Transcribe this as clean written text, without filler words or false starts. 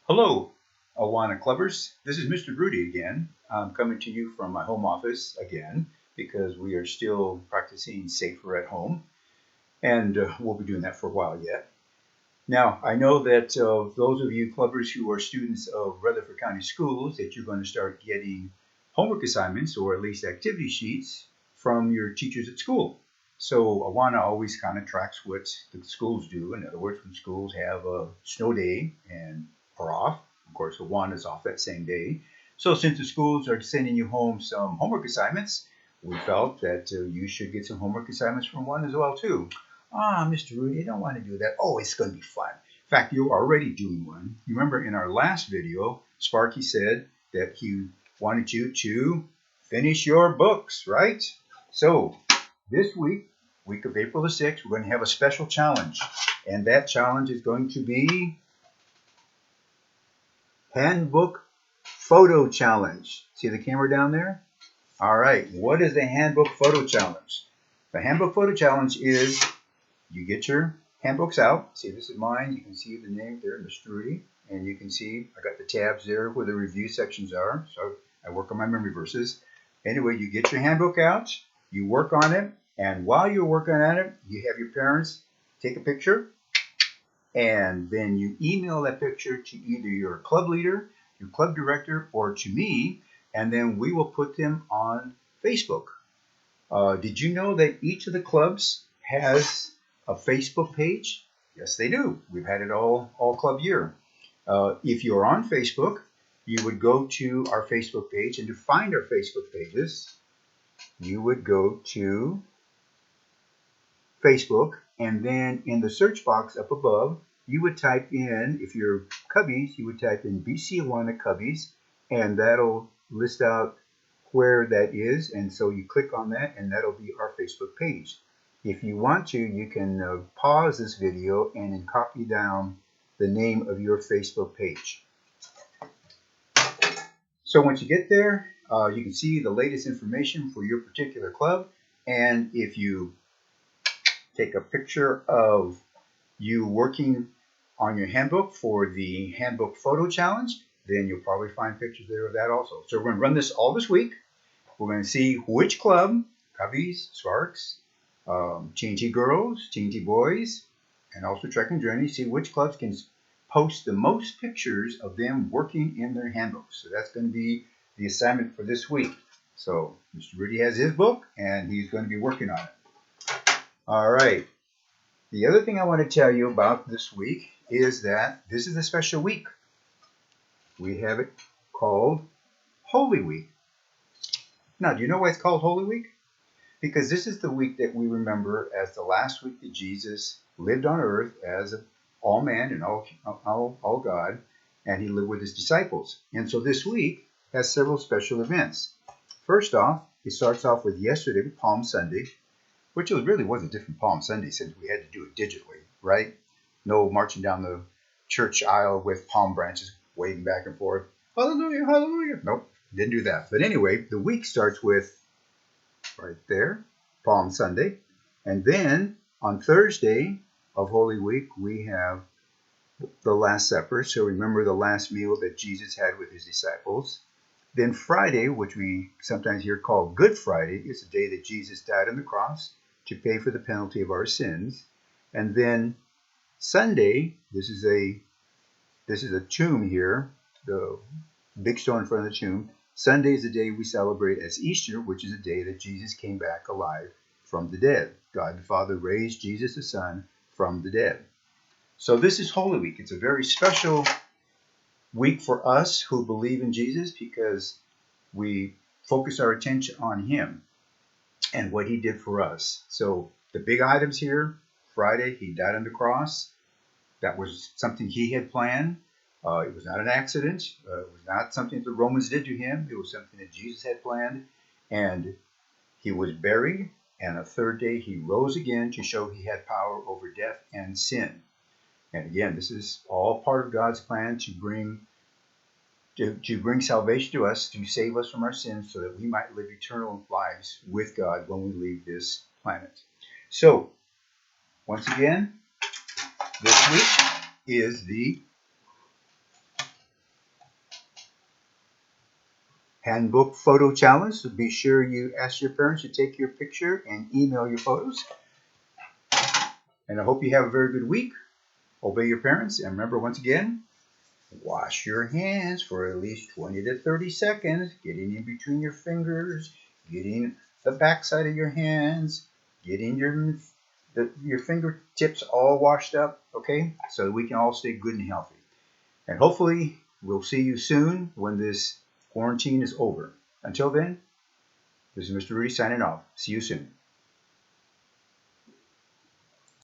Hello, Awana Clubbers. This is Mr. Rudy again. I'm coming to you from my home office again because we are still practicing safer at home, and we'll be doing that for a while yet. Now, I know that those of you clubbers who are students of Rutherford County Schools, that you're going to start getting homework assignments or at least activity sheets from your teachers at school. So Awana always kind of tracks what the schools do. In other words, when schools have a snow day and are off, of course, Awana is off that same day. So since the schools are sending you home some homework assignments, we felt that you should get some homework assignments from one as well too. Mr. Rudy, I don't want to do that. Oh, it's going to be fun. In fact, you're already doing one. You remember in our last video, Sparky said that he wanted you to finish your books, right? So this week of April the 6th, we're going to have a special challenge. And that challenge is going to be Handbook Photo Challenge. See the camera down there? All right, what is the Handbook Photo Challenge? The Handbook Photo Challenge is you get your handbooks out. See, this is mine. You can see the name there, Mr. Rudy. And you can see I got the tabs there where the review sections are. So I work on my memory verses. Anyway, you get your handbook out. You work on it. And while you're working on it, you have your parents take a picture. And then you email that picture to either your club leader, your club director, or to me. And then we will put them on Facebook. Did you know that each of the clubs has a Facebook page? Yes, they do. We've had it all club year. If you're on Facebook, you would go to our Facebook page, and to find our Facebook pages, you would go to Facebook, and then in the search box up above, you would type in, if you're Cubbies, you would type in BC Awana Cubbies, and that'll list out where that is, and so you click on that, and that'll be our Facebook page. If you want to, you can pause this video and then copy down the name of your Facebook page. So once you get there, you can see the latest information for your particular club. And if you take a picture of you working on your handbook for the Handbook Photo Challenge, then you'll probably find pictures there of that also. So we're going to run this all this week. We're going to see which club, Cubbies, Sparks, Teensy Girls, Teensy Boys, and also Trek and Journey, see which clubs can post the most pictures of them working in their handbooks. So that's going to be the assignment for this week. So Mr. Rudy has his book, and he's going to be working on it. All right. The other thing I want to tell you about this week is that this is a special week. We have it called Holy Week. Now, do you know why it's called Holy Week? Because this is the week that we remember as the last week that Jesus lived on earth as all man and all God, and he lived with his disciples. And so this week has several special events. First off, it starts off with yesterday, Palm Sunday, which really was a different Palm Sunday since we had to do it digitally, right? No marching down the church aisle with palm branches waving back and forth. Hallelujah, hallelujah. Nope, didn't do that. But anyway, the week starts with right there, Palm Sunday. And then on Thursday of Holy Week, we have the Last Supper. So remember the last meal that Jesus had with his disciples. Then Friday, which we sometimes hear called Good Friday, is the day that Jesus died on the cross to pay for the penalty of our sins. And then Sunday, this is a tomb here, the big stone in front of the tomb. Sunday is the day we celebrate as Easter, which is the day that Jesus came back alive from the dead. God the Father raised Jesus the Son from the dead. So this is Holy Week. It's a very special week for us who believe in Jesus because we focus our attention on him and what he did for us. So the big items here, Friday, he died on the cross. That was something he had planned. It was not an accident. It was not something the Romans did to him. It was something that Jesus had planned. And he was buried. And a third day he rose again to show he had power over death and sin. And again, this is all part of God's plan to bring salvation to us, to save us from our sins so that we might live eternal lives with God when we leave this planet. So, once again, this week is the Handbook Photo Challenge. So be sure you ask your parents to take your picture and email your photos. And I hope you have a very good week. Obey your parents. And remember, once again, wash your hands for at least 20 to 30 seconds, getting in between your fingers, getting the backside of your hands, getting your fingertips all washed up, okay? So that we can all stay good and healthy. And hopefully, we'll see you soon when this quarantine is over. Until then, this is Mr. Rudy signing off. See you soon.